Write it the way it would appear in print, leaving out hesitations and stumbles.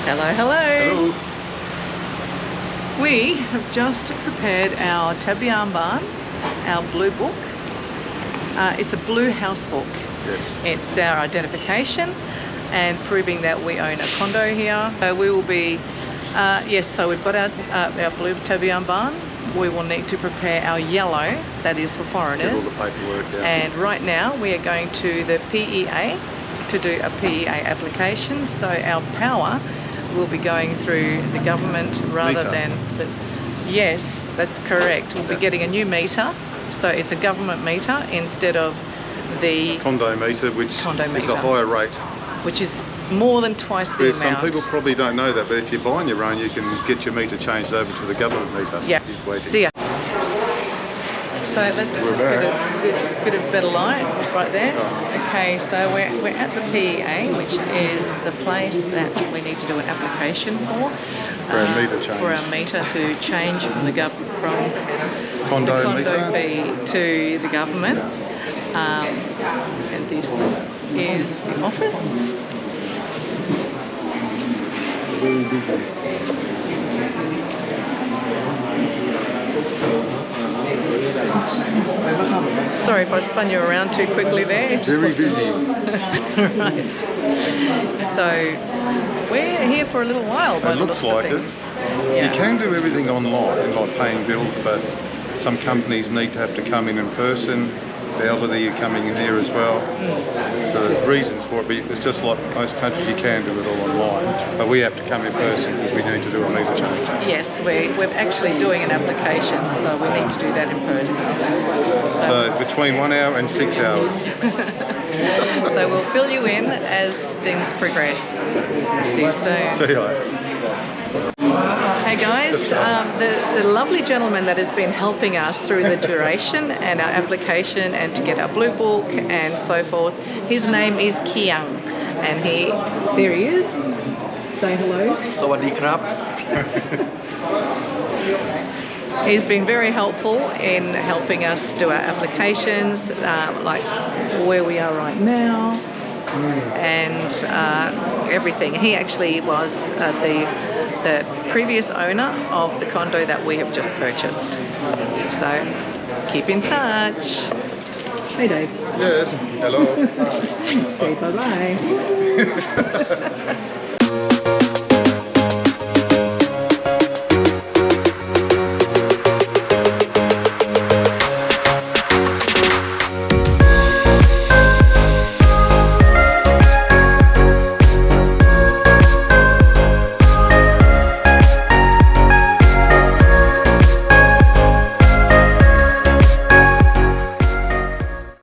Hello, hello. Hello. We have just prepared our Tabien Bahn, our blue book. It's a blue house book. Yes. It's our identification and proving that we own a condo here. So we will be, yes, so we've got our blue Tabien Bahn. We will need to prepare our yellow, that is for foreigners. Get all the paperwork down. And right now we are going to the PEA to do a PEA application. So our power will be going through the government rather than the... Yes, that's correct. We'll be getting a new meter. So it's a government meter instead of the condo meter, which is a higher rate. Which is more than twice the amount. Some people probably don't know that, but if you're buying your own, you can get your meter changed over to the government meter. Yeah. See ya. So let's get a bit of better light right there. Oh. Okay, so we're at the PEA, which is the place that we need to do an application for. For our meter change. For our meter to change from the condo fee to the government. And this is the office. Sorry if I spun you around too quickly there. Very busy. Right. So we're here for a little while. It looks like it. Yeah. You can do everything online, like paying bills, but some companies need to have to come in person. The elderly are coming in here as well. So there's reasons for it, but it's just like most countries, you can do it all online. But we have to come in person because we need to do a meter change. Yes, we're actually doing an application, so we need to do that in person. So between 1 hour and 6 hours. So we'll fill you in as things progress. See you soon. See you. Hey guys, the lovely gentleman that has been helping us through the duration and our application and to get our blue book and so forth, his name is Chiang, and there he is. Say hello. Sawadee krap. He's been very helpful in helping us do our applications, like where we are right now, and everything. He actually was the previous owner of the condo that we have just purchased. So keep in touch. Hey Dave. Yes, hello. Say bye-bye.